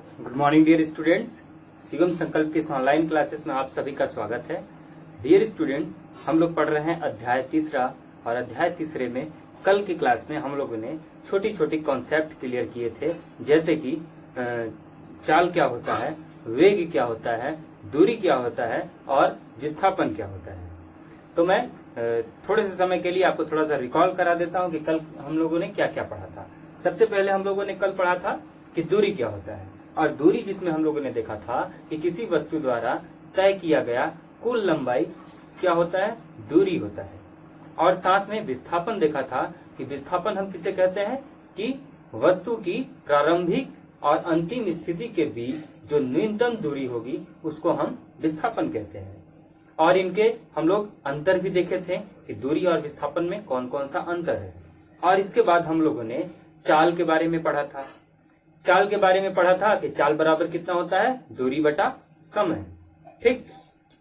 Good morning dear students, Shivam Sankalp के इस online classes में आप सभी का स्वागत है। डियर स्टूडेंट्स, हम लोग पढ़ रहे हैं अध्याय तीसरा और अध्याय तीसरे में कल की क्लास में हम लोगों ने छोटी छोटी कॉन्सेप्ट क्लियर किए थे, जैसे कि चाल क्या होता है, वेग क्या होता है, दूरी क्या होता है और विस्थापन क्या होता है। तो मैं थोड़े से समय के लिए आपको थोड़ा सा रिकॉल करा देता हूं कि कल हम लोगों ने क्या क्या पढ़ा था। सबसे पहले हम लोगों ने कल पढ़ा था कि दूरी क्या होता है, और दूरी जिसमें हम लोगों ने देखा था कि किसी वस्तु द्वारा तय किया गया कुल लंबाई क्या होता है, दूरी होता है। और साथ में विस्थापन देखा था कि विस्थापन हम किसे कहते हैं कि वस्तु की प्रारंभिक और अंतिम स्थिति के बीच जो न्यूनतम दूरी होगी उसको हम विस्थापन कहते हैं। और इनके हम लोग अंतर भी देखे थे कि दूरी और विस्थापन में कौन कौन सा अंतर है। और इसके बाद हम लोगों ने चाल के बारे में पढ़ा था। चाल के बारे में पढ़ा था कि चाल बराबर कितना होता है, दूरी बटा समय। ठीक,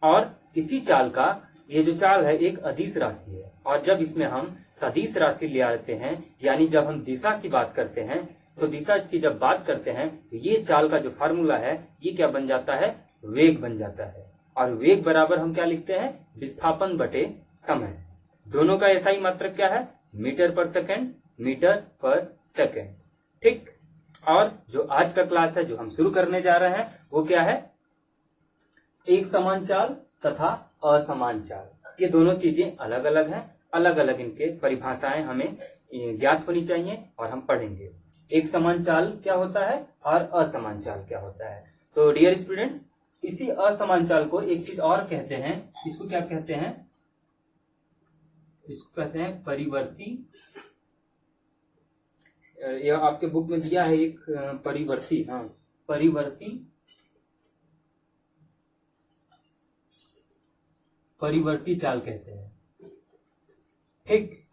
और इसी चाल का ये जो चाल है एक अदिश राशि है, और जब इसमें हम सदिश राशि ले आते हैं, यानी जब हम दिशा की बात करते हैं, तो दिशा की जब बात करते हैं तो ये चाल का जो फार्मूला है ये क्या बन जाता है, वेग बन जाता है। और वेग बराबर हम क्या लिखते हैं, विस्थापन बटे समय। दोनों का ऐसा ही मात्रक क्या है, मीटर पर सेकेंड, मीटर पर सेकेंड। ठीक, और जो आज का क्लास है जो हम शुरू करने जा रहे हैं वो क्या है, एक समान चाल तथा असमान चाल। ये दोनों चीजें अलग अलग हैं, अलग अलग इनके परिभाषाएं हमें ज्ञात होनी चाहिए और हम पढ़ेंगे। एक समान चाल क्या होता है और असमान चाल क्या होता है। तो डियर स्टूडेंट्स, इसी असमान चाल को एक चीज और कहते हैं, इसको क्या कहते हैं, इसको कहते हैं परिवर्ती। यह आपके बुक में दिया है एक परिवर्ती, हाँ, परिवर्ती चाल कहते हैं। ठीक,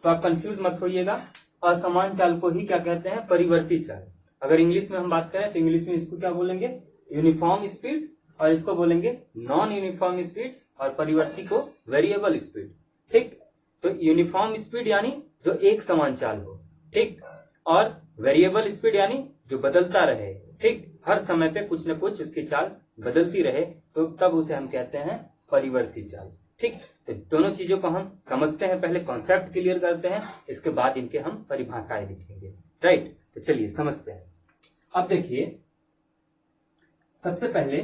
तो आप कंफ्यूज मत होइएगा, असमान चाल को ही क्या कहते हैं, परिवर्ती चाल। अगर इंग्लिश में हम बात करें तो इंग्लिश में इसको क्या बोलेंगे, यूनिफॉर्म स्पीड, और इसको बोलेंगे नॉन यूनिफॉर्म स्पीड, और परिवर्ती को वेरिएबल स्पीड। ठीक, तो यूनिफॉर्म स्पीड यानी जो एक समान चाल हो, ठीक, और वेरिएबल स्पीड यानी जो बदलता रहे, ठीक, हर समय पे कुछ न कुछ उसकी चाल बदलती रहे, तो तब उसे हम कहते हैं परिवर्ती चाल। ठीक, तो दोनों चीजों को हम समझते हैं, पहले कॉन्सेप्ट क्लियर करते हैं, इसके बाद इनके हम परिभाषाएं लिखेंगे। राइट, तो चलिए समझते हैं। अब देखिए, सबसे पहले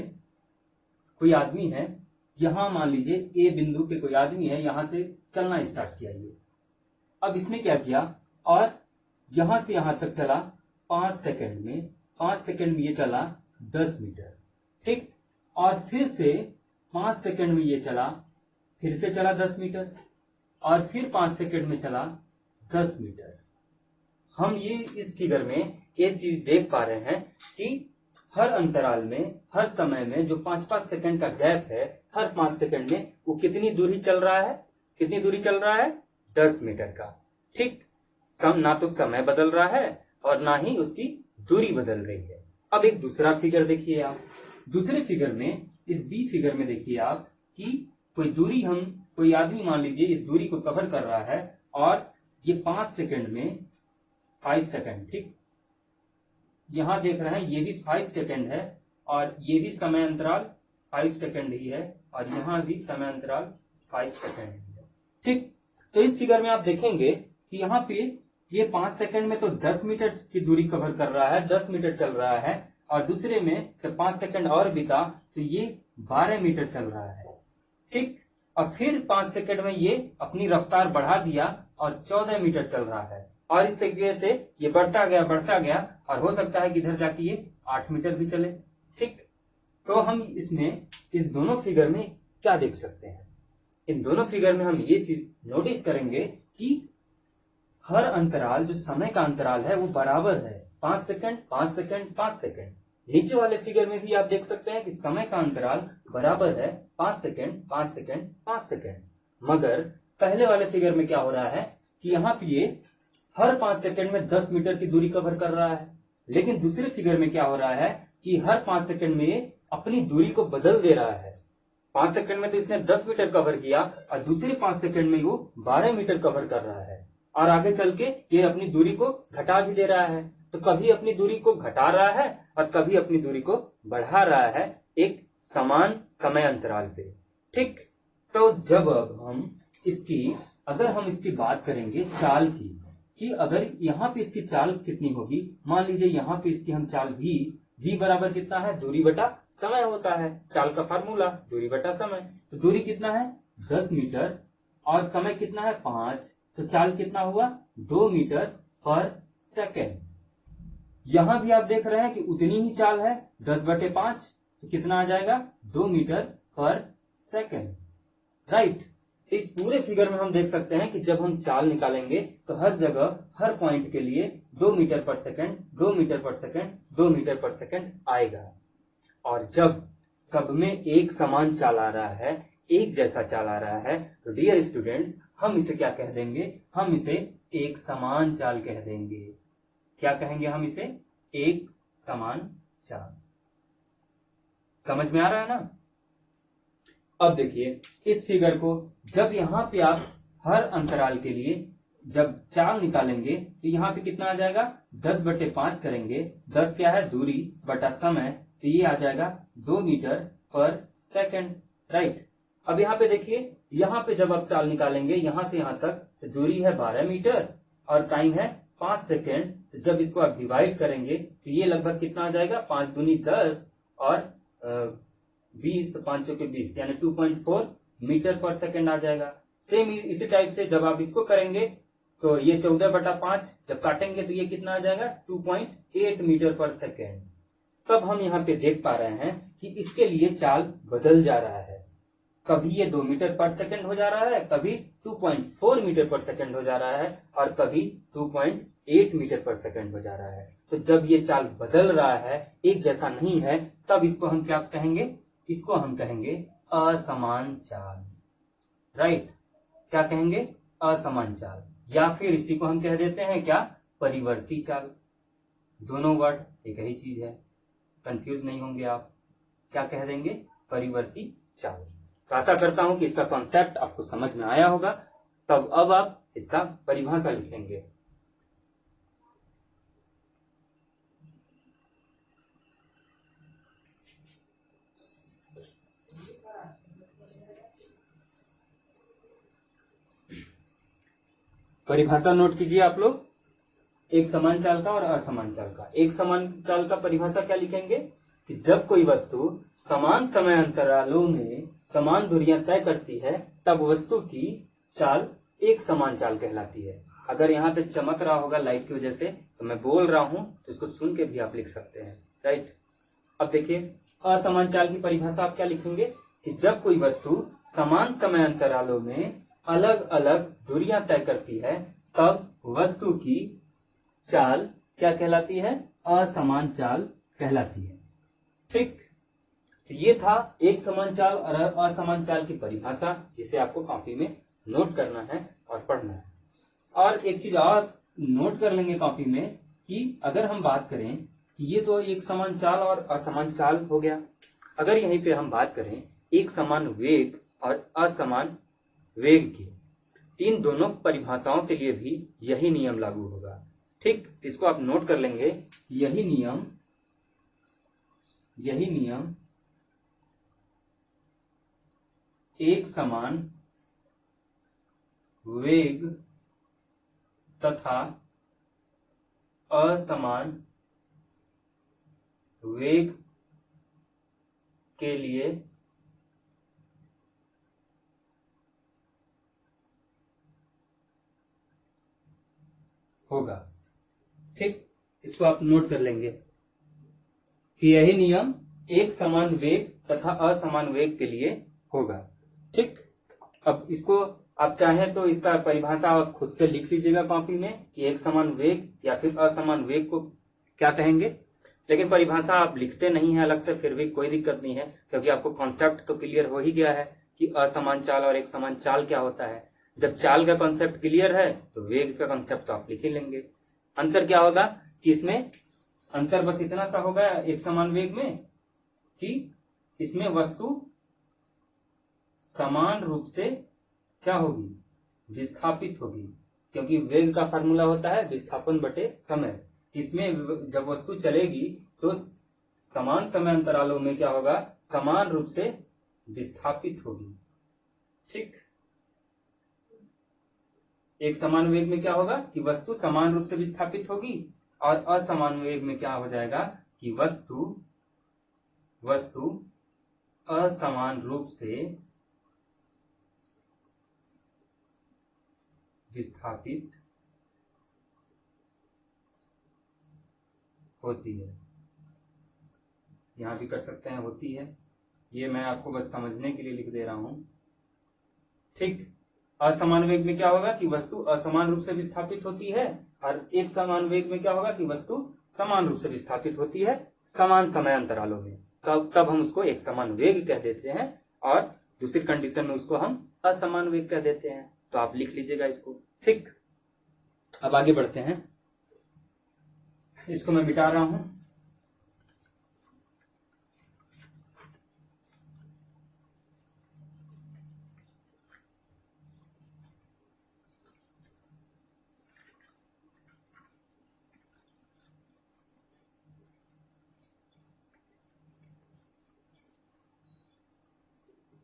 कोई आदमी है, यहां मान लीजिए ए बिंदु पे कोई आदमी है, यहां से चलना स्टार्ट किया ये। अब इसने क्या किया, और यहां से यहां तक चला 5 सेकंड में, 5 सेकंड में ये चला 10 मीटर। ठीक, और फिर से 5 सेकंड में ये चला, फिर से चला 10 मीटर, और फिर 5 सेकंड में चला 10 मीटर। हम ये इस फिगर में ये चीज देख पा रहे हैं कि हर अंतराल में, हर समय में जो 5-5 सेकंड का गैप है, हर 5 सेकंड में वो कितनी दूरी चल रहा है, कितनी दूरी चल रहा है, 10 मीटर का। ठीक, ना तो समय बदल रहा है और ना ही उसकी दूरी बदल रही है। अब एक दूसरा फिगर देखिए आप, दूसरे फिगर में, इस बी फिगर में देखिए आप कि कोई दूरी, हम कोई आदमी मान लीजिए इस दूरी को कवर कर रहा है, और ये 5 सेकंड में 5 सेकंड, ठीक, यहां देख रहे हैं ये भी 5 सेकंड है, और ये भी समय अंतराल 5 सेकंड ही है, और यहां भी समय अंतराल 5 सेकंड ही है। ठीक, तो इस फिगर में आप देखेंगे कि यहाँ पे ये 5 सेकंड में तो 10 मीटर की दूरी कवर कर रहा है, 10 मीटर चल रहा है, और दूसरे में जब 5 सेकंड और बीता तो ये 12 मीटर चल रहा है। ठीक, और फिर 5 सेकंड में ये अपनी रफ्तार बढ़ा दिया और 14 मीटर चल रहा है, और इस तरीके से ये बढ़ता गया, और हो सकता है कि इधर जाके ये 8 मीटर भी चले। ठीक, तो हम इसमें, इस दोनों फिगर में क्या देख सकते हैं, इन दोनों फिगर में हम ये चीज नोटिस करेंगे कि हर अंतराल, जो समय का अंतराल है वो बराबर है, 5 सेकंड 5 सेकंड 5 सेकंड। नीचे वाले फिगर में भी आप देख सकते हैं कि समय का अंतराल बराबर है, 5 सेकंड 5 सेकंड 5 सेकंड। मगर पहले वाले फिगर में क्या हो रहा है कि यहाँ पे ये हर 5 सेकंड में 10 मीटर की दूरी कवर कर रहा है, लेकिन दूसरे फिगर में क्या हो रहा है कि हर 5 सेकंड में ये अपनी दूरी को बदल दे रहा है। 5 सेकंड में तो इसने 10 मीटर कवर किया, और दूसरे 5 सेकंड में वो 12 मीटर कवर कर रहा है, और आगे चल के ये अपनी दूरी को घटा भी दे रहा है। तो कभी अपनी दूरी को घटा रहा है और कभी अपनी दूरी को बढ़ा रहा है एक समान समय अंतराल पे। ठीक, तो जब अब अगर हम इसकी बात करेंगे चाल की, कि अगर यहाँ पे इसकी चाल कितनी होगी, मान लीजिए यहाँ पे इसकी हम चाल v बराबर कितना है, दूरी बटा समय होता है, चाल का फार्मूला दूरी बटा समय। तो दूरी कितना है 10 मीटर और समय कितना है 5, तो चाल कितना हुआ 2 मीटर पर सेकेंड। यहां भी आप देख रहे हैं कि उतनी ही चाल है 10/5, तो कितना आ जाएगा 2 मीटर पर सेकेंड। राइट, इस पूरे फिगर में हम देख सकते हैं कि जब हम चाल निकालेंगे तो हर जगह हर पॉइंट के लिए 2 मीटर पर सेकेंड, 2 मीटर पर सेकेंड, 2 मीटर पर सेकेंड आएगा। और जब सब में एक समान चाल आ रहा है, एक जैसा चाल आ रहा है, तो डियर स्टूडेंट्स हम इसे क्या कह देंगे, हम इसे एक समान चाल कह देंगे। क्या कहेंगे हम इसे, एक समान चाल। समझ में आ रहा है ना। अब देखिए इस फिगर को, जब यहाँ पे आप हर अंतराल के लिए जब चाल निकालेंगे तो यहाँ पे कितना आ जाएगा 10/5 करेंगे, 10 क्या है दूरी बटा समय, तो ये आ जाएगा 2 मीटर पर सेकेंड। राइट, अब यहाँ पे देखिए, यहाँ पे जब आप चाल निकालेंगे यहां से यहां तक, तो दूरी है 12 मीटर और टाइम है 5 सेकेंड। तो जब इसको आप डिवाइड करेंगे तो ये लगभग कितना आ जाएगा, 5 दूनी 10 और 20, तो 5 चौके 20 यानी 2.4 मीटर पर सेकेंड आ जाएगा। सेम इसी टाइप से जब आप इसको करेंगे तो ये 14/5 जब काटेंगे तो ये कितना आ जाएगा 2.8 मीटर पर सेकेंड। तब हम यहाँ पे देख पा रहे हैं कि इसके लिए चाल बदल जा रहा है, कभी ये 2 मीटर पर सेकेंड हो जा रहा है, कभी 2.4 मीटर पर सेकेंड हो जा रहा है और कभी 2.8 मीटर पर सेकेंड हो जा रहा है। तो जब ये चाल बदल रहा है, एक जैसा नहीं है, तब इसको हम क्या कहेंगे, इसको हम कहेंगे असमान चाल। राइट, क्या कहेंगे, असमान चाल, या फिर इसी को हम कह देते हैं क्या, परिवर्ती चाल। दोनों वर्ड एक ही चीज है, कंफ्यूज नहीं होंगे आप। क्या कह देंगे, परिवर्ती चाल। तो आशा करता हूं कि इसका कॉन्सेप्ट आपको समझ में आया होगा। तब अब आप इसका परिभाषा लिखेंगे। परिभाषा नोट कीजिए आप लोग, एक समान चाल का और असमान चाल का। एक समान चाल का परिभाषा क्या लिखेंगे कि जब कोई वस्तु समान समय अंतरालों में समान दूरियां तय करती है, तब वस्तु की चाल एक समान चाल कहलाती है। अगर यहाँ पे चमक रहा होगा लाइट की वजह से, तो मैं बोल रहा हूं तो इसको सुन के भी आप लिख सकते हैं। राइट, अब देखिए असमान चाल की परिभाषा आप क्या लिखेंगे कि जब कोई वस्तु समान समय अंतरालों में अलग अलग दूरियां तय करती है, तब वस्तु की चाल क्या कहलाती है, असमान चाल कहलाती है। ठीक, ये था एक समान चाल और असमान चाल की परिभाषा, जिसे आपको कॉपी में नोट करना है और पढ़ना है। और एक चीज और नोट कर लेंगे कॉपी में कि अगर हम बात करें कि ये तो एक समान चाल और असमान चाल हो गया, अगर यहीं पे हम बात करें एक समान वेग और असमान वेग की, इन दोनों परिभाषाओं के लिए भी यही नियम लागू होगा। ठीक, इसको आप नोट कर लेंगे, यही नियम एक समान वेग तथा असमान वेग के लिए होगा। ठीक, इसको आप नोट कर लेंगे कि यही नियम एक समान वेग तथा असमान वेग के लिए होगा। ठीक, अब इसको आप चाहें तो इसका परिभाषा आप खुद से लिख लीजिएगा कॉपी में कि एक समान वेग या फिर असमान वेग को क्या कहेंगे, लेकिन परिभाषा आप लिखते नहीं है अलग से, फिर भी कोई दिक्कत नहीं है, क्योंकि आपको कॉन्सेप्ट तो क्लियर हो ही गया है कि असमान चाल और एक समान चाल क्या होता है। जब चाल का कॉन्सेप्ट क्लियर है तो वेग का कॉन्सेप्ट तो आप लिख ही लेंगे। अंतर क्या होगा कि इसमें अंतर बस इतना सा होगा एक समान वेग में कि इसमें वस्तु समान रूप से क्या होगी, विस्थापित होगी, क्योंकि वेग का फार्मूला होता है विस्थापन बटे समय। इसमें जब वस्तु चलेगी तो समान समय अंतरालों में क्या होगा, समान रूप से विस्थापित होगी। ठीक, एक समान वेग में क्या होगा कि वस्तु समान रूप से विस्थापित होगी, और असमान वेग में क्या हो जाएगा कि वस्तु असमान रूप से विस्थापित होती है। यहां भी कर सकते हैं होती है, ये मैं आपको बस समझने के लिए लिख दे रहा हूं। ठीक, असमान वेग में क्या होगा कि वस्तु असमान रूप से विस्थापित होती है, और एक समान वेग में क्या होगा कि वस्तु समान रूप से विस्थापित होती है समान समय अंतरालों में। तब हम उसको एक समान वेग कह देते हैं, और दूसरी कंडीशन में उसको हम असमान वेग कह देते हैं। तो आप लिख लीजिएगा इसको। ठीक, अब आगे बढ़ते हैं। इसको मैं मिटा रहा हूं।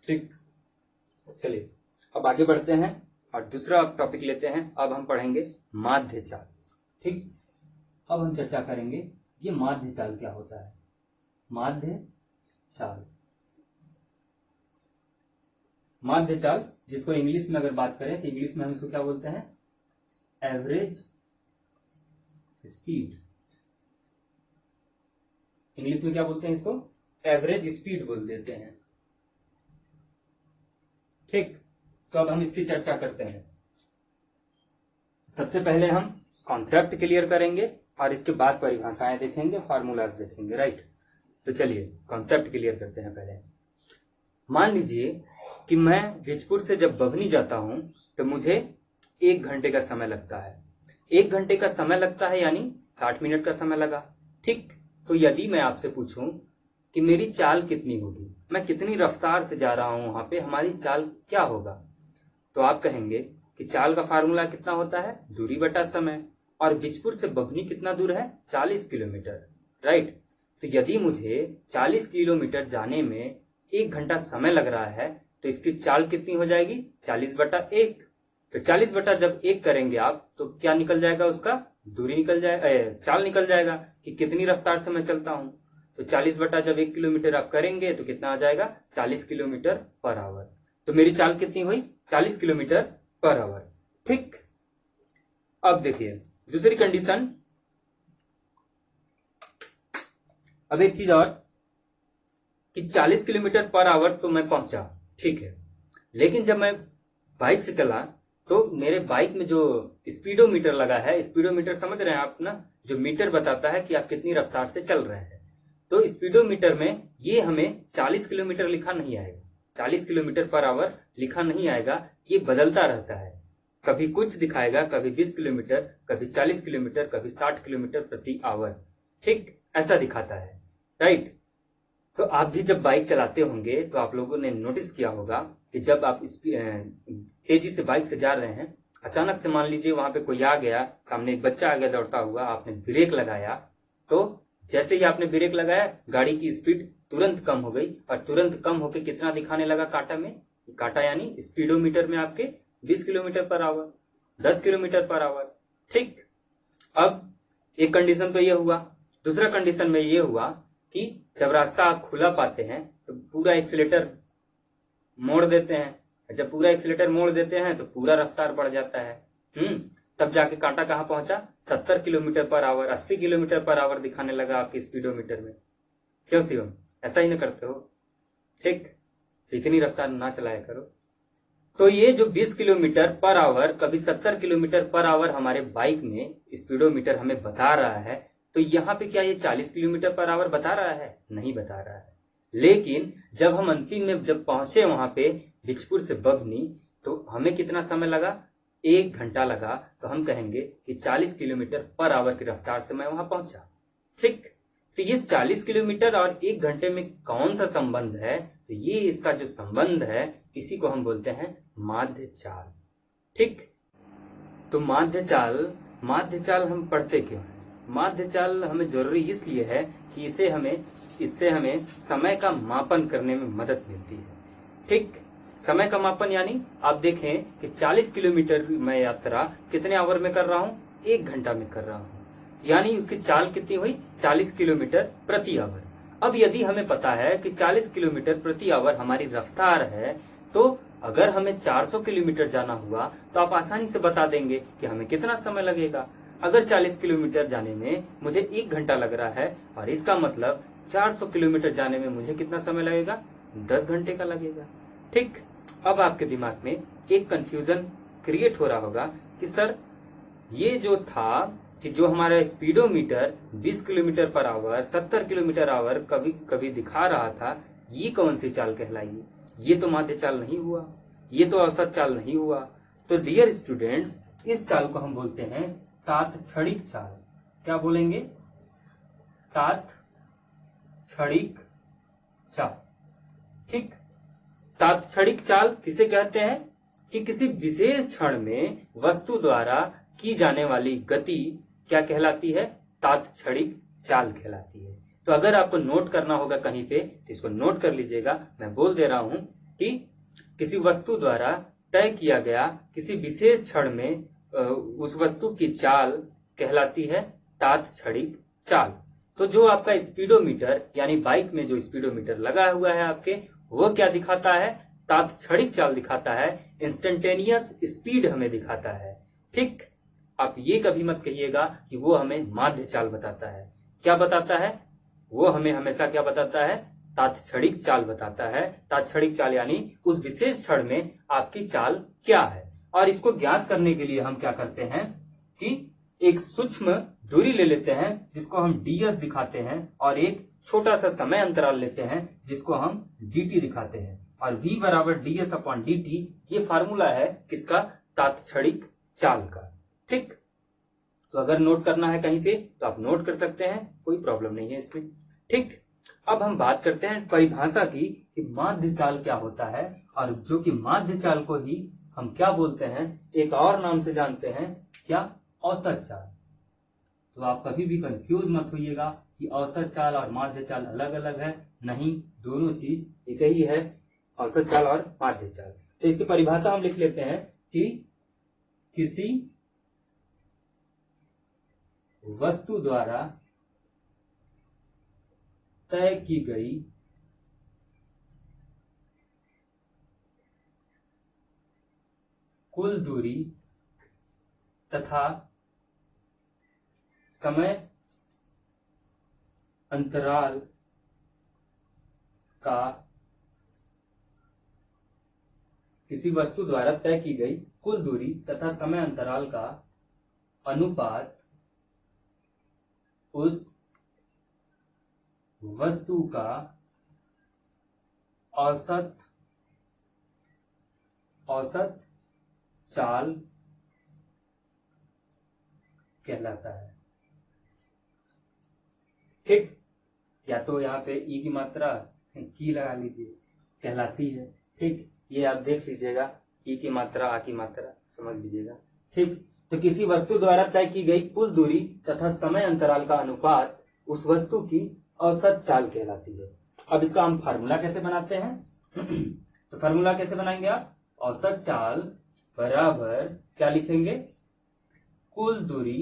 ठीक, चलिए अब आगे बढ़ते हैं और दूसरा टॉपिक लेते हैं। अब हम पढ़ेंगे माध्य चाल। ठीक, अब हम चर्चा करेंगे ये माध्य चाल क्या होता है। माध्य चाल, माध्य चाल जिसको इंग्लिश में अगर बात करें तो इंग्लिश में हम इसको क्या बोलते हैं, एवरेज स्पीड। इंग्लिश में क्या बोलते हैं इसको, एवरेज स्पीड बोल देते हैं। ठीक, तो अब हम इसकी चर्चा करते हैं। सबसे पहले हम कॉन्सेप्ट क्लियर करेंगे और इसके बाद परिभाषाएं देखेंगे, फार्मूलाज देखेंगे। राइट, तो चलिए कॉन्सेप्ट क्लियर करते हैं पहले। मान लीजिए कि मैं बीजपुर से जब बभनी जाता हूं तो मुझे 1 घंटे का समय लगता है। 1 घंटे का समय लगता है यानी 60 मिनट का समय लगा। ठीक, तो यदि मैं आपसे पूछूं कि मेरी चाल कितनी होगी, मैं कितनी रफ्तार से जा रहा हूं वहां पे, हमारी चाल क्या होगा, तो आप कहेंगे कि चाल का फार्मूला कितना होता है, दूरी बटा समय। और बीजपुर से बभनी कितना दूर है, 40 किलोमीटर। राइट, तो यदि मुझे 40 किलोमीटर जाने में 1 घंटा समय लग रहा है तो इसकी चाल कितनी हो जाएगी, 40/1। तो 40/1 करेंगे आप तो क्या निकल जाएगा, उसका दूरी निकल जाएगा, चाल निकल जाएगा कि कितनी रफ्तार से मैं चलता हूं। तो 40/1 किलोमीटर आप करेंगे तो कितना आ जाएगा, 40 किलोमीटर पर आवर। तो मेरी चाल कितनी हुई, 40 किलोमीटर पर आवर। ठीक, अब देखिए दूसरी कंडीशन। अब एक चीज और कि 40 किलोमीटर पर आवर तो मैं पहुंचा, ठीक है, लेकिन जब मैं बाइक से चला तो मेरे बाइक में जो स्पीडोमीटर लगा है, स्पीडोमीटर समझ रहे हैं आप ना, जो मीटर बताता है कि आप कितनी रफ्तार से चल रहे हैं, तो स्पीडोमीटर में ये हमें 40 किलोमीटर लिखा नहीं आएगा, 40 किलोमीटर पर आवर लिखा नहीं आएगा। ये बदलता रहता है, कभी कुछ दिखाएगा, कभी 20 किलोमीटर, कभी 40 किलोमीटर, कभी 60 किलोमीटर प्रति आवर। ठीक, ऐसा दिखाता है। राइट, तो आप भी जब बाइक चलाते होंगे तो आप लोगों ने नोटिस किया होगा कि जब आप तेजी से बाइक से जा रहे हैं, अचानक से मान लीजिए वहां पे कोई आ गया, सामने एक बच्चा आ गया दौड़ता हुआ, आपने ब्रेक लगाया, तो जैसे ही आपने ब्रेक लगाया गाड़ी की स्पीड तुरंत कम हो गई, और तुरंत कम होकर कितना दिखाने लगा कांटा में, कांटा यानी स्पीडोमीटर में आपके 20 kilometre per hour, 10 kilometre per hour. ठीक, अब एक कंडीशन तो ये हुआ। दूसरा कंडीशन में ये हुआ कि जब रास्ता आप खुला पाते हैं तो पूरा एक्सीलेटर मोड़ देते हैं, जब पूरा एक्सीलेटर मोड़ देते हैं तो पूरा रफ्तार बढ़ जाता है। तब जाके कांटा कहां पहुंचा, 70 kilometre per hour, 80 kilometre per hour दिखाने लगा आपके स्पीडोमीटर में। क्यों शिवम, ऐसा ही ना करते हो? ठीक, इतनी रफ्तार ना चलाया करो। तो ये जो 20 किलोमीटर पर आवर, कभी 70 किलोमीटर पर आवर हमारे बाइक में स्पीडोमीटर हमें बता रहा है, तो यहाँ पे क्या ये 40 किलोमीटर पर आवर बता रहा है? नहीं बता रहा है। लेकिन जब हम अंतिम में जब पहुंचे वहां पे बीजपुर से बभनी, तो हमें कितना समय लगा, 1 घंटा लगा। तो हम कहेंगे कि 40 किलोमीटर पर आवर की रफ्तार से मैं वहां पहुंचा। ठीक, तो ये 40 किलोमीटर और 1 घंटे में कौन सा संबंध है, तो ये इसका जो संबंध है इसी को हम बोलते हैं माध्य चाल। ठीक, तो माध्य चाल हम पढ़ते क्यों हैं? माध्य चाल हमें जरूरी इसलिए है कि इससे हमें समय का मापन करने में मदद मिलती है। ठीक, समय का मापन यानी आप देखें कि 40 किलोमीटर मैं यात्रा कितने आवर में कर रहा हूं, 1 घंटा में कर रहा हूं, यानी उसकी चाल कितनी हुई, 40 किलोमीटर प्रति आवर। अब यदि हमें पता है कि 40 किलोमीटर प्रति आवर हमारी रफ्तार है, तो अगर हमें 400 किलोमीटर जाना हुआ तो आप आसानी से बता देंगे कि हमें कितना समय लगेगा। अगर 40 किलोमीटर जाने में मुझे 1 घंटा लग रहा है और इसका मतलब 400 किलोमीटर जाने में मुझे कितना समय लगेगा, 10 घंटे का लगेगा। ठीक, अब आपके दिमाग में एक कंफ्यूजन क्रिएट हो रहा होगा कि सर ये जो था कि जो हमारा speedometer 20 kilometre per hour 70 kilometre our कभी कभी दिखा रहा था, ये कौन सी चाल कहलाएगी, ये तो माध्य चाल नहीं हुआ, ये तो औसत चाल नहीं हुआ। तो डियर स्टूडेंट्स, इस चाल को हम बोलते हैं तात्क्षणिक चाल। क्या बोलेंगे, तात्क्षणिक चाल। ठीक, तात्क्षणिक चाल किसे कहते हैं कि किसी विशेष क्षण में वस्तु द्वारा की जाने वाली गति क्या कहलाती है, तात्क्षणिक चाल कहलाती है। तो अगर आपको नोट करना होगा कहीं पे तो इसको नोट कर लीजिएगा। मैं बोल दे रहा हूं कि किसी वस्तु द्वारा तय किया गया किसी विशेष क्षण में उस वस्तु की चाल कहलाती है तात्क्षणिक चाल। तो जो आपका स्पीडोमीटर यानी बाइक में जो स्पीडोमीटर लगा हुआ है आपके, वो क्या दिखाता है, तात्क्षणिक चाल दिखाता है, इंस्टेंटेनियस स्पीड हमें दिखाता है। ठीक, आप ये कभी मत कहिएगा कि वो हमें माध्य चाल बताता है। क्या बताता है, वो हमें हमेशा क्या बताता है, तात्क्षणिक चाल बताता है। तात्क्षणिक चाल यानी उस विशेष क्षण में आपकी चाल क्या है। और इसको ज्ञात करने के लिए हम क्या करते हैं कि एक सूक्ष्म दूरी ले लेते हैं जिसको हम ds दिखाते हैं, और एक छोटा सा समय अंतराल लेते हैं जिसको हम dt दिखाते हैं, और v बराबर ds/dt ये फार्मूला है किसका, तात्क्षणिक चाल का। ठीक, तो अगर नोट करना है कहीं पे तो आप नोट कर सकते हैं, कोई प्रॉब्लम नहीं है इसमें। ठीक, अब हम बात करते हैं परिभाषा की कि माध्य चाल क्या होता है, और जो कि माध्य चाल को ही हम क्या बोलते हैं, एक और नाम से जानते हैं, क्या, औसत चाल। तो आप कभी भी कंफ्यूज मत होइएगा कि औसत चाल और माध्य चाल अलग अलग है, नहीं, दोनों चीज एक ही है, औसत चाल और माध्य चाल। तो इसकी परिभाषा हम लिख लेते हैं कि किसी वस्तु द्वारा तय की गई कुल दूरी तथा समय अंतराल का, किसी वस्तु द्वारा तय की गई कुल दूरी तथा समय अंतराल का अनुपात उस वस्तु का औसत चाल कहलाता है। ठीक, या तो यहाँ पे ई की मात्रा की लगा लीजिए, कहलाती है। ठीक, ये आप देख लीजिएगा, ई की मात्रा आ की मात्रा समझ लीजिएगा। ठीक, तो किसी वस्तु द्वारा तय की गई कुल दूरी तथा समय अंतराल का अनुपात उस वस्तु की औसत चाल कहलाती है। अब इसका हम फार्मूला कैसे बनाते हैं तो फार्मूला कैसे बनाएंगे आप, औसत चाल बराबर क्या लिखेंगे, कुल दूरी,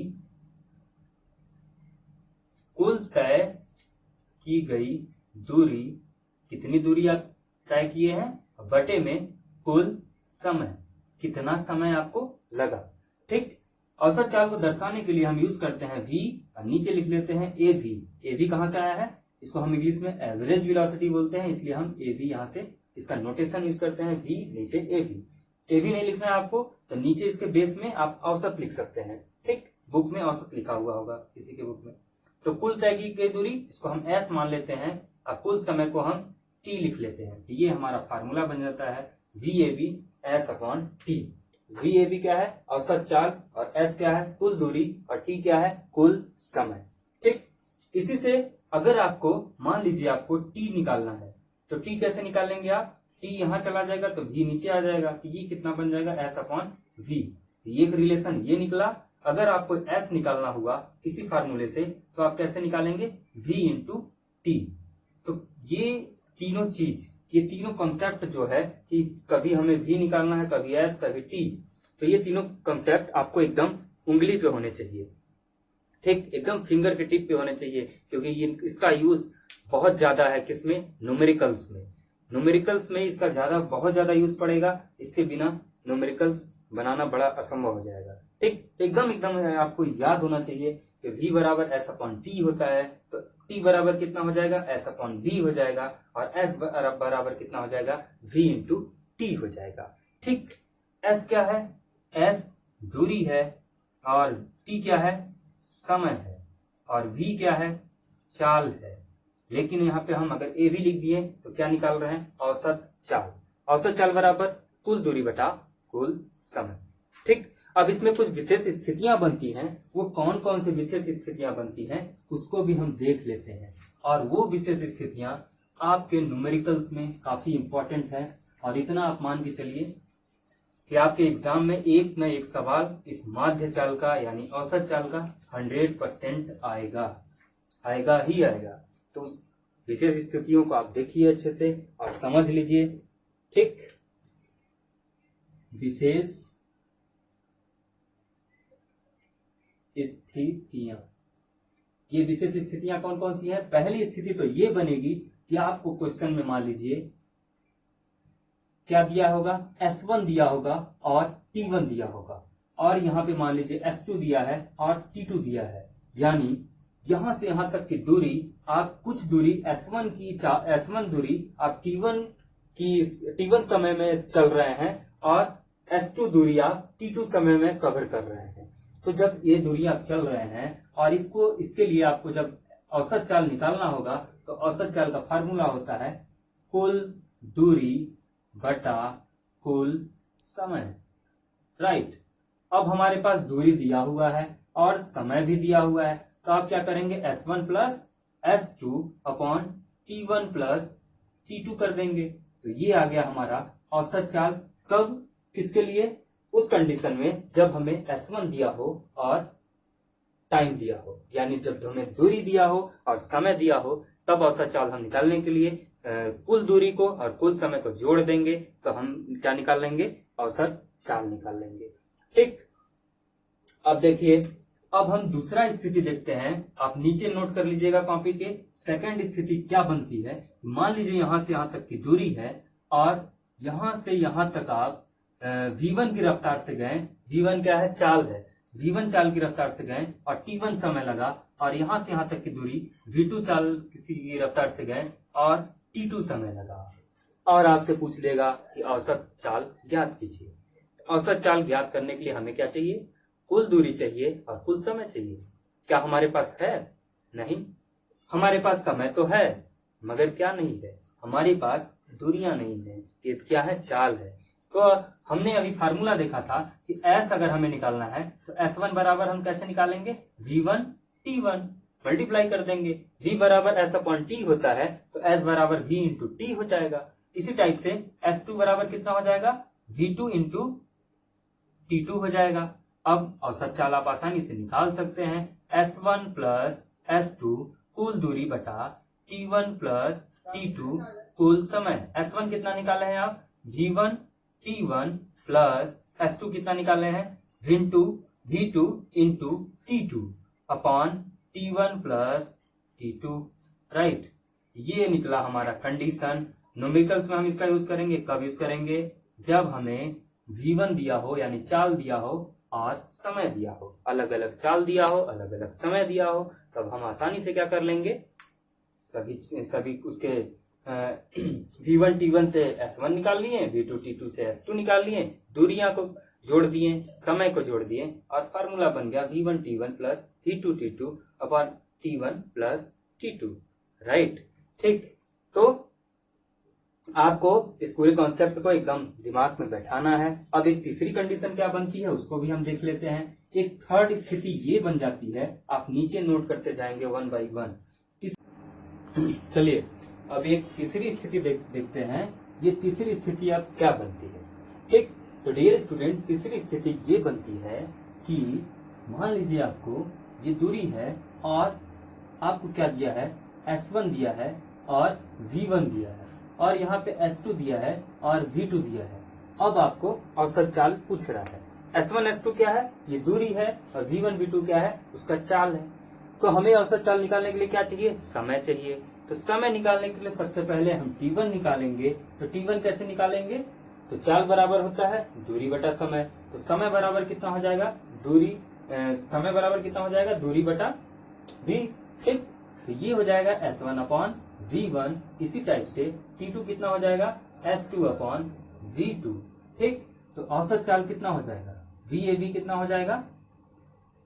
कुल तय की गई दूरी, कितनी दूरी आप तय किए हैं, बटे में कुल समय, कितना समय आपको लगा। ठीक, औसत चाल को दर्शाने के लिए हम यूज करते हैं v, और नीचे लिख लेते हैं av। av कहां से आया है, इसको हम इंग्लिश में एवरेज वेलोसिटी बोलते हैं, इसलिए हम av यहां से इसका नोटेशन यूज करते हैं, v नीचे av। av नहीं लिखना है आपको तो नीचे इसके बेस में आप औसत लिख सकते हैं। ठीक, बुक में औसत लिखा हुआ होगा किसी के बुक में। तो कुल तय की गई दूरी इसको हम s मान लेते हैं, और कुल समय को हम t लिख लेते हैं। ये हमारा फार्मूला बन जाता है VAB S/T। VAB क्या है, औसत चाल, और S क्या है, कुल दूरी, और T क्या है, कुल समय। ठीक, इसी से अगर आपको मान लीजिए आपको T निकालना है तो T कैसे निकालेंगे आप, T यहां चला जाएगा तो V नीचे आ जाएगा, तो ये कितना बन जाएगा S/V। ये एक रिलेशन ये निकला, अगर आपको s निकालना हुआ किसी फार्मूले से तो आप कैसे निकालेंगे, v इंटू टी। तो ये तीनों चीज, ये तीनों कॉन्सेप्ट जो है कि कभी हमें v निकालना है, कभी s, कभी t, तो ये तीनों कॉन्सेप्ट आपको एकदम उंगली पे होने चाहिए, ठीक, एकदम फिंगर के टिप पे होने चाहिए, क्योंकि ये इसका यूज बहुत ज्यादा है किसमें, न्यूमेरिकल्स में। न्यूमेरिकल्स में इसका बहुत ज्यादा यूज पड़ेगा, इसके बिना न्यूमेरिकल्स बनाना बड़ा असंभव हो जाएगा, ठीक। एकदम आपको याद होना चाहिए कि v बराबर s अपॉन टी होता है, तो t बराबर कितना हो जाएगा, s अपॉन v हो जाएगा, और s बराबर कितना हो जाएगा, v इंटू टी हो जाएगा, ठीक। s क्या है, s दूरी है, और t क्या है, समय है, और v क्या है, चाल है। लेकिन यहाँ पे हम अगर a भी लिख दिए तो क्या निकाल रहे हैं, औसत चाल। औसत चाल बराबर कुल दूरी बटा कुल समय, ठीक। अब इसमें कुछ विशेष स्थितियां बनती हैं, वो कौन कौन सी विशेष स्थितियां बनती हैं उसको भी हम देख लेते हैं, और वो विशेष स्थितियां आपके न्यूमेरिकल्स में काफी इंपॉर्टेंट है। और इतना आप मान के चलिए कि आपके एग्जाम में एक न एक सवाल इस माध्य चाल का यानी औसत चाल का 100% आएगा ही आएगा। तो उस विशेष स्थितियों को आप देखिए अच्छे से और समझ लीजिए, ठीक। विशेष स्थितियां, ये विशेष स्थितियां कौन कौन सी हैं। पहली स्थिति तो ये बनेगी कि आपको क्वेश्चन में मान लीजिए क्या दिया होगा, S1 दिया होगा और T1 दिया होगा, और यहाँ पे मान लीजिए S2 दिया है और T2 दिया है, यानी यहां से यहां तक की दूरी, आप कुछ दूरी S1 दूरी आप T1 समय में चल रहे हैं, और S2 दूरी आप T2 समय में कवर कर रहे हैं। तो जब ये दूरी आप चल रहे हैं और इसके लिए आपको जब औसत चाल निकालना होगा, तो औसत चाल का फार्मूला होता है कुल दूरी बटा कुल समय, राइट। अब हमारे पास दूरी दिया हुआ है और समय भी दिया हुआ है, तो आप क्या करेंगे, S1 plus S2 upon T1 plus T2 कर देंगे। तो ये आ गया हमारा औसत चाल। कब, किसके लिए, उस कंडीशन में जब हमें S1 दिया हो और टाइम दिया हो, यानी जब हमें दूरी दिया हो और समय दिया हो, तब औसत चाल हम निकालने के लिए कुल दूरी को और कुल समय को जोड़ देंगे, तो हम क्या निकाल लेंगे, औसत चाल निकाल लेंगे, ठीक। अब देखिए, अब हम दूसरा स्थिति देखते हैं। आप नीचे नोट कर लीजिएगा कॉपी के। सेकंड स्थिति क्या बनती है, मान लीजिए यहां से यहां तक की दूरी है, और यहां से यहां तक आप V1 की रफ्तार से गए। V1 क्या है, चाल है। V1 चाल की रफ्तार से गए और T1 समय लगा, और यहां से यहां तक की दूरी V2 चाल की रफ्तार से गए और T2 समय लगा। और आपसे पूछ लेगा कि औसत चाल ज्ञात कीजिए। औसत चाल ज्ञात करने के लिए हमें क्या चाहिए, कुल दूरी चाहिए और कुल समय चाहिए। क्या हमारे पास है, नहीं। हमारे पास समय तो है, मगर क्या नहीं है, हमारे पास दूरियां नहीं है। ये क्या है, चाल है। तो हमने अभी फार्मूला देखा था कि S अगर हमें निकालना है तो S1 बराबर हम कैसे निकालेंगे, V1 T1 मल्टीप्लाई कर देंगे। V बराबर S अपॉन T होता है, तो S बराबर V इंटू टी हो जाएगा। इसी टाइप से S2 बराबर कितना हो जाएगा, V2 इंटू T2 हो जाएगा। अब औसत चाल आप आसानी से निकाल सकते हैं, S1 प्लस S2 कुल दूरी बटा T1 प्लस T2 कुल समय। S1 कितना निकाले हैं आप, V1 T1 प्लस S2 कितना निकाले हैं, V2 into T2 upon T1 plus T2, right. ये निकला हमारा कंडीशन। न्यूमेरिकल्स में हम इसका यूज करेंगे, कब यूज करेंगे, जब हमें V1 दिया हो यानी चाल दिया हो और समय दिया हो, अलग अलग चाल दिया हो, अलग अलग समय दिया हो, तब हम आसानी से क्या कर लेंगे, सभी उसके V1 T1 से S1 निकाल लिए, V2 T2 से S2 निकाल लिए, दूरियां को जोड़ दिए, समय को जोड़ दिए, और फार्मूला बन गया V1 T1 plus V2 T2 upon T1 plus T2, right, ठीक। तो आपको इस पूरे कॉन्सेप्ट को एकदम दिमाग में बैठाना है। अब एक तीसरी कंडीशन क्या बनती है उसको भी हम देख लेते हैं। एक थर्ड स्थिति ये बन जाती है, आप नीचे नोट करते जाएंगे 1 बाई 1। चलिए अब एक तीसरी स्थिति देखते हैं। ये तीसरी स्थिति अब क्या बनती है, ठीक। तो डियर स्टूडेंट, तीसरी स्थिति ये बनती है कि मान लीजिए आपको ये दूरी है और आपको क्या दिया है, S1 दिया है और V1 दिया है और यहाँ पे S2 दिया है और V2 दिया है। अब आपको औसत चाल पूछ रहा है। S1 S2 क्या है, ये दूरी है, और V1 V2 क्या है, उसका चाल है। तो हमें औसत चाल निकालने के लिए क्या चाहिए, समय चाहिए। तो समय निकालने के लिए सबसे पहले हम T1 निकालेंगे। तो T1 कैसे निकालेंगे, तो चाल बराबर होता है दूरी बटा समय। तो समय बराबर कितना हो जाएगा, समय बराबर कितना हो जाएगा, दूरी बटा v। ठीक, तो ये हो जाएगा S1 अपॉन V1। इसी टाइप से T2 कितना हो जाएगा, S2 अपॉन V2। ठीक, तो औसत चाल कितना हो जाएगा, VAB कितना हो जाएगा,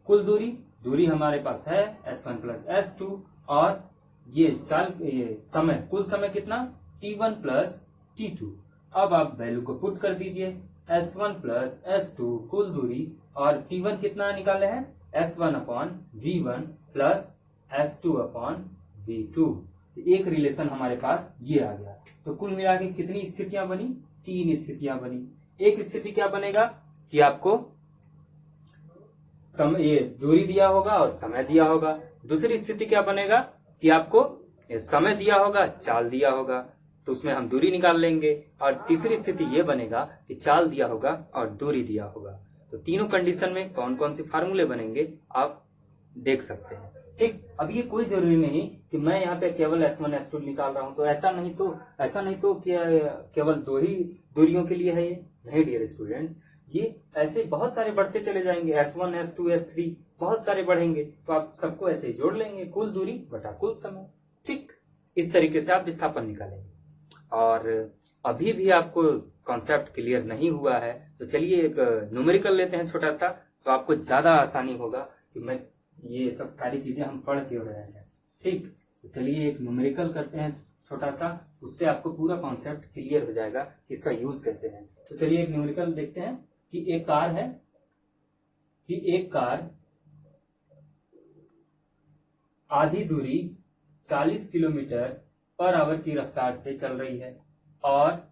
कुल दूरी हमारे पास है S1 प्लस S2 और ये समय, कुल समय कितना, T1 प्लस T2। अब आप वैल्यू को पुट कर दीजिए, S1 प्लस S2 कुल दूरी, और T1 कितना निकाले हैं, S1 upon V1 plus S2 upon V2। एक रिलेशन हमारे पास ये आ गया। तो कुल मिला के कितनी स्थितियां बनी, 3 स्थितियां बनी। एक स्थिति क्या बनेगा कि आपको ये दूरी दिया होगा और समय दिया होगा। दूसरी स्थिति क्या बनेगा कि आपको ये समय दिया होगा, चाल दिया होगा, तो उसमें हम दूरी निकाल लेंगे। और तीसरी स्थिति ये बनेगा कि चाल दिया होगा और दूरी दिया होगा। तो तीनों कंडीशन में कौन कौन से फार्मूले बनेंगे आप देख सकते हैं। ठीक, अब ये कोई जरूरी नहीं कि मैं यहाँ पे केवल S1 S2 निकाल रहा हूं, तो ऐसा नहीं तो कि केवल 2 ही दूरियों के लिए है ये नहीं डियर स्टूडेंट्स। ये ऐसे बहुत सारे बढ़ते चले जाएंगे, S1 S2 S3 बहुत सारे बढ़ेंगे, तो आप सबको ऐसे ही जोड़ लेंगे, कुल दूरी बटा कुल समय। ठीक, इस तरीके से आप विस्थापन निकालेंगे। और अभी भी आपको कॉन्सेप्ट क्लियर नहीं हुआ है तो चलिए एक न्यूमेरिकल लेते हैं छोटा सा, तो आपको ज्यादा आसानी होगा कि मैं ये सब सारी चीजें हम पढ़ क्यों रहे हैं। ठीक, तो चलिए एक न्यूमेरिकल करते हैं छोटा सा, उससे आपको पूरा कॉन्सेप्ट क्लियर हो जाएगा कि इसका यूज कैसे है। तो चलिए एक न्यूमेरिकल देखते हैं कि एक कार आधी दूरी 40 किलोमीटर पर आवर की रफ्तार से चल रही है और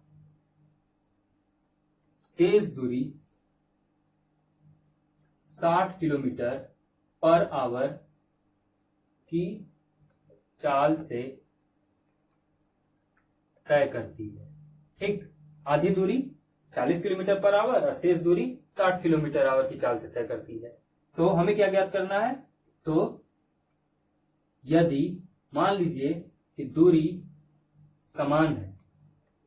शेष दूरी 60 किलोमीटर पर आवर की चाल से तय करती है। ठीक, आधी दूरी 40 किलोमीटर पर आवर और शेष दूरी 60 किलोमीटर आवर की चाल से तय करती है। तो हमें क्या ज्ञात करना है, तो यदि मान लीजिए कि दूरी समान है,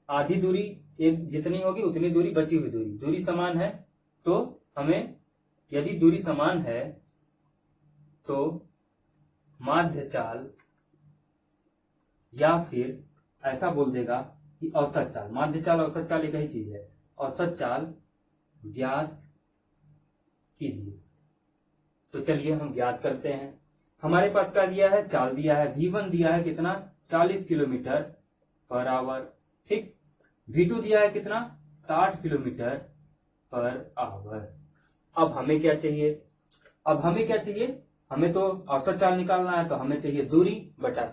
आधी दूरी एक जितनी होगी उतनी दूरी, बची हुई दूरी समान है, तो हमें यदि दूरी समान है तो माध्य चाल, या फिर ऐसा बोल देगा कि औसत चाल, माध्य चाल औसत चाल एक ही चीज है, औसत चाल ज्ञात कीजिए। तो चलिए हम ज्ञात करते हैं। हमारे पास क्या दिया है, चाल दिया है, V1 दिया है कितना, 40 किलोमीटर पर आवर। ठीक, V2 दिया है कितना, 60 किलोमीटर पर आवर। अब हमें क्या चाहिए, हमें तो औसत चाल निकालना है, तो हमें चाहिए दूरी बटा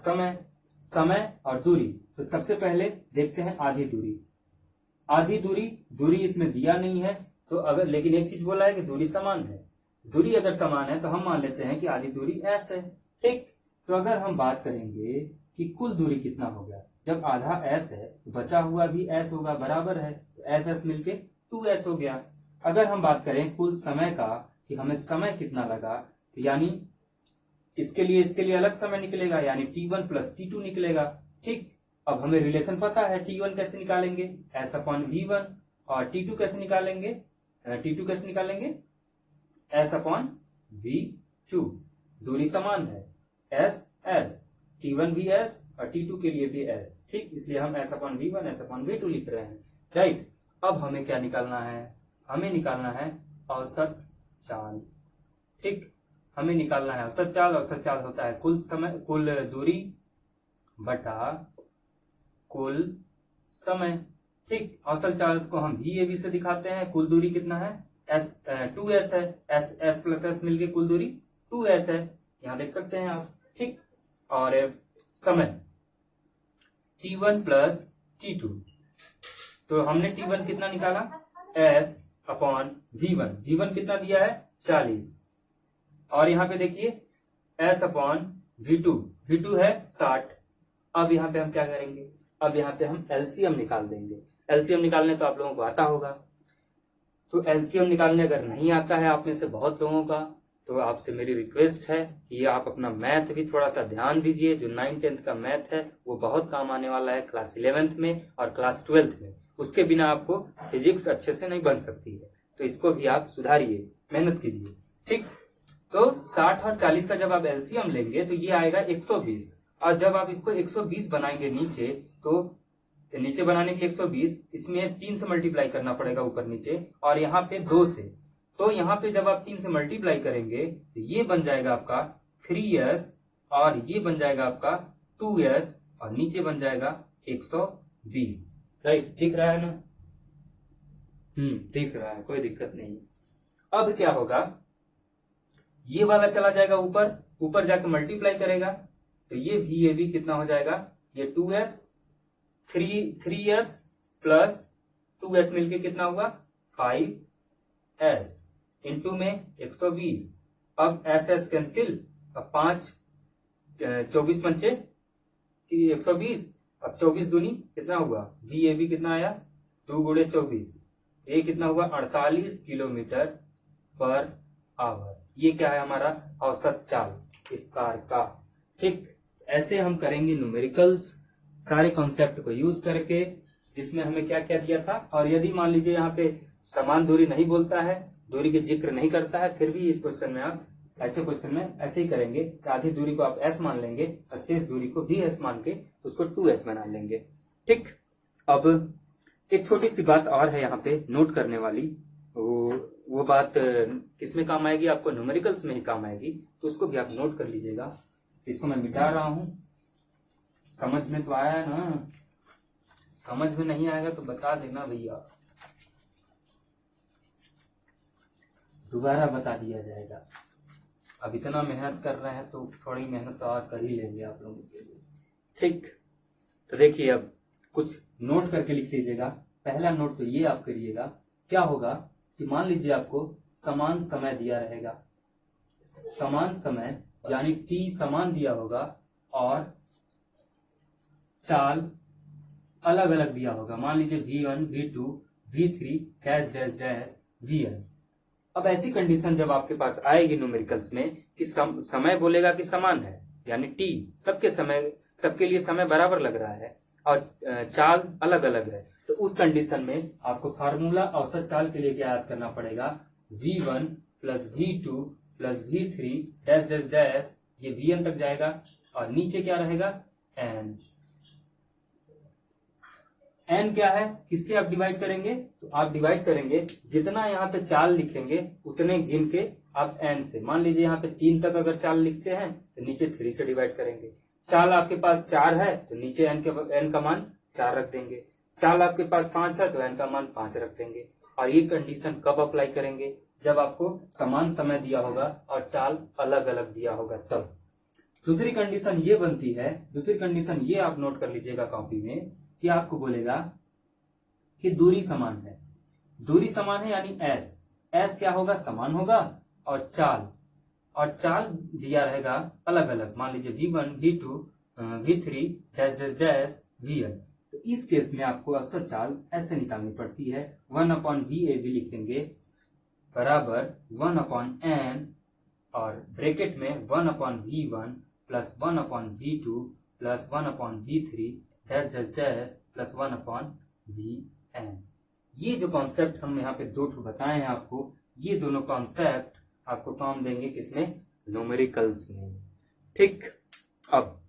समय और दूरी। तो सबसे पहले देखते हैं आधी दूरी इसमें दिया नहीं है, तो अगर, लेकिन एक चीज बोला है कि दूरी समान है। दूरी अगर समान है तो हम मान लेते हैं कि आधी दूरी S है। ठीक, तो अगर हम बात करेंगे कि कुल दूरी कितना हो गया, जब आधा S है तो बचा हुआ भी S होगा, बराबर है, तो S मिलके 2S हो गया। अगर हम बात करें कुल समय का कि हमें समय कितना लगा, तो यानी इसके लिए अलग समय निकलेगा, यानी T1 प्लस T2 निकलेगा। ठीक, अब हमें रिलेशन पता है, T1 कैसे निकालेंगे, S अपॉन V1, और T2 कैसे निकालेंगे, S अपॉन V2। दूरी समान है, S T1 भी S और T2 के लिए भी S। ठीक, इसलिए हम S upon V1 S upon V2 लिख रहे हैं। राइट, अब हमें क्या निकालना है, हमें निकालना है औसत चाल। ठीक, हमें निकालना है औसत चाल होता है कुल दूरी बटा कुल समय। ठीक, औसत चाल को हम VAB से दिखाते हैं। कुल दूरी कितना है, 2S है, S प्लस S मिलके कुल दूरी 2S है, यहां देख सकते हैं आप। ठीक, और समय T1 प्लस T2, तो हमने T1 कितना निकाला, S अपॉन V1 कितना दिया है, 40, और यहाँ पे देखिए s अपॉन v2, v2 है 60। अब यहाँ पे हम क्या करेंगे, अब यहाँ पे हम एलसीएम निकाल देंगे। एलसीएम निकालने तो आप लोगों को आता होगा, तो एलसीएम निकालने अगर नहीं आता है आप में से बहुत लोगों का, तो आपसे मेरी रिक्वेस्ट है कि आप अपना मैथ भी थोड़ा सा ध्यान दीजिए। जो 9th-10th का मैथ है वो बहुत काम आने वाला है क्लास 11th में और क्लास 12th में। उसके बिना आपको फिजिक्स अच्छे से नहीं बन सकती है, तो इसको भी आप सुधारिए, मेहनत कीजिए। ठीक, तो 60 और 40 का जब आप एलसीएम लेंगे तो ये आएगा 120, और जब आप इसको 120 बनाएंगे नीचे, तो नीचे बनाने के 120, इसमें 3 से मल्टीप्लाई करना पड़ेगा ऊपर नीचे, और यहाँ पे 2 से। तो यहाँ पे जब आप 3 से मल्टीप्लाई करेंगे तो ये बन जाएगा आपका 3s, और ये बन जाएगा आपका 2s, और नीचे बन जाएगा 120। राइट, दिख रहा है ना? दिख रहा है, कोई दिक्कत नहीं। अब क्या होगा, ये वाला चला जाएगा ऊपर, ऊपर जाके मल्टीप्लाई करेगा, तो ये VAB कितना हो जाएगा, ये 2s, 3s प्लस 2s मिलके कितना हुआ 5s, इंटू में 120। अब s कैंसिल, अब 5 24 पंचे 120, अब 24 दूनी कितना हुआ, VAB कितना आया 2 गुणे 24, ये कितना हुआ 48 किलोमीटर पर आवर। ये क्या है हमारा औसत चाल इस कार का। ठीक, ऐसे हम करेंगे न्यूमेरिकल्स सारे कॉन्सेप्ट को यूज करके, जिसमें हमें क्या क्या दिया था। और यदि मान लीजिए यहाँ पे समान दूरी नहीं बोलता है, दूरी के जिक्र नहीं करता है, फिर भी इस क्वेश्चन में आप ऐसे क्वेश्चन में ऐसे ही करेंगे कि आधी दूरी को आप s मान लेंगे और शेष दूरी को भी s मान के उसको 2s बना लेंगे। ठीक, अब एक छोटी सी बात और है यहाँ पे नोट करने वाली, वो बात किसमें काम आएगी, आपको न्यूमेरिकल्स में ही काम आएगी, तो उसको भी आप नोट कर लीजिएगा। इसको मैं मिटा रहा हूं, समझ में तो आया ना? समझ में नहीं आएगा तो बता देना भैया, दोबारा बता दिया जाएगा। अब इतना मेहनत कर रहे हैं तो थोड़ी मेहनत और कर ही लेंगे आप लोगों के लिए। ठीक, तो देखिए अब कुछ नोट करके लिख लीजिएगा। पहला नोट तो ये आप करिएगा, क्या होगा कि मान लीजिए आपको समान समय दिया रहेगा, समान समय यानी t समान दिया होगा और चाल अलग अलग दिया होगा, मान लीजिए v1, v2, v3 dash dash dash vn। अब ऐसी कंडीशन जब आपके पास आएगी न्यूमेरिकल्स में कि समय बोलेगा कि समान है, यानी t सबके लिए समय बराबर लग रहा है और चाल अलग अलग है, तो उस कंडीशन में आपको फार्मूला औसत चाल के लिए क्या याद करना पड़ेगा, v1 plus v2 plus v3 dash dash dash, ये vn तक जाएगा और नीचे क्या रहेगा n। n क्या है, किससे आप डिवाइड करेंगे, तो आप डिवाइड करेंगे जितना यहाँ पे चाल लिखेंगे उतने गिन के आप n से। मान लीजिए यहाँ पे 3 तक अगर चाल लिखते हैं तो नीचे 3 से डिवाइड करेंगे। चाल आपके पास 4 है तो नीचे n का मान 4 रख देंगे। चाल आपके पास 5 है तो n का मान 5 रख देंगे। और ये कंडीशन कब अप्लाई करेंगे, जब आपको समान समय दिया होगा और चाल अलग अलग दिया होगा तब। दूसरी कंडीशन ये बनती है, दूसरी कंडीशन ये आप नोट कर लीजिएगा कॉपी में, कि आपको बोलेगा कि दूरी समान है, दूरी समान है यानी s क्या होगा, समान होगा, और चाल दिया रहेगा अलग अलग, मान लीजिए v1, v2, v3 dash dash dash vn। तो इस केस में आपको औसत चाल ऐसे निकालनी पड़ती है, 1/VAB लिखेंगे बराबर 1/n और ब्रैकेट में 1/V1 plus 1/V2 plus 1/V3 dash dash dash plus 1/Vn। ये जो कॉन्सेप्ट हम यहाँ पे दो बताए हैं आपको, ये दोनों कॉन्सेप्ट आपको काम देंगे किसमें, न्यूमेरिकल्स में। ठीक, अब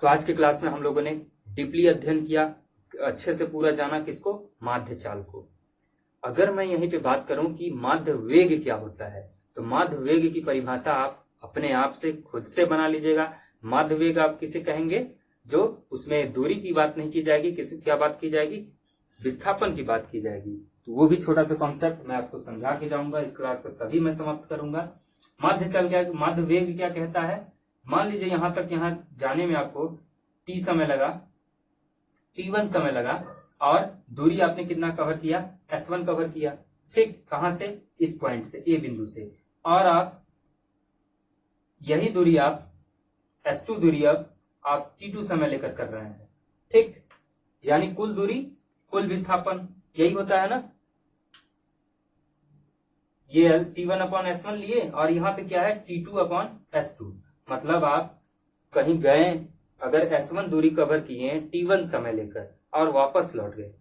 तो आज के क्लास में हम लोगों ने डीपली अध्ययन किया, अच्छे से पूरा जाना किसको, माध्य चाल को। अगर मैं यहीं पे बात करूं कि माध्य वेग क्या होता है, तो माध्य वेग की परिभाषा आप अपने आप से खुद से बना लीजिएगा। माध्य वेग आप किसे कहेंगे, जो उसमें दूरी की बात नहीं की जाएगी, किसी क्या बात की जाएगी, विस्थापन की बात की जाएगी। तो वो भी छोटा सा कॉन्सेप्ट मैं आपको समझा के जाऊंगा, इस क्लास को तभी मैं समाप्त करूंगा। माध्य चाल क्या, माध्य वेग क्या कहता है, मान लीजिए यहां तक यहाँ जाने में आपको t समय लगा, t1 समय लगा, और दूरी आपने कितना कवर किया, s1 कवर किया। ठीक, कहां से, इस पॉइंट से, ए बिंदु से, और आप यही दूरी आप S2 दूरी अब आप T2 समय लेकर कर रहे हैं, ठीक। यानी कुल दूरी कुल विस्थापन यही होता है ना। ये T1 अपॉन S1 लिए और यहाँ पे क्या है T2 अपॉन S2। मतलब आप कहीं गए, अगर S1 दूरी कवर किए T1 समय लेकर और वापस लौट गए,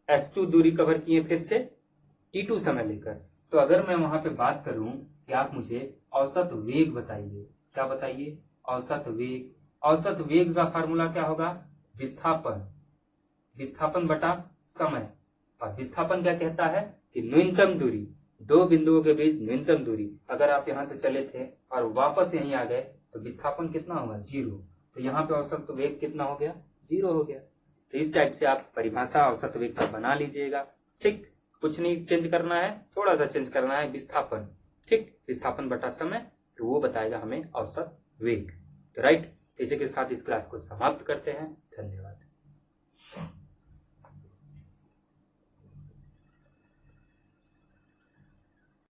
S2 दूरी कवर किए फिर से T2 समय लेकर, तो अगर मैं वहां पे बात करूं कि आप मुझे औसत वेग बताइए, क्या बताइए, औसत वेग। औसत वेग का फार्मूला क्या होगा, विस्थापन, विस्थापन बटा समय। और विस्थापन क्या कहता है कि न्यूनतम दूरी, दो बिंदुओं के बीच न्यूनतम दूरी। अगर आप यहां से चले थे और वापस यहीं आ गए तो विस्थापन कितना होगा, 0। तो यहाँ पे औसत वेग कितना हो गया, 0 हो गया। तो इस टाइप से आप परिभाषा औसत वेग का बना लीजिएगा, ठीक। कुछ नहीं चेंज करना है, थोड़ा सा चेंज करना है, विस्थापन, ठीक, विस्थापन बटा समय, तो वो बताएगा हमें औसत वेग। तो राइट, इसी के साथ इस क्लास को समाप्त करते हैं। धन्यवाद।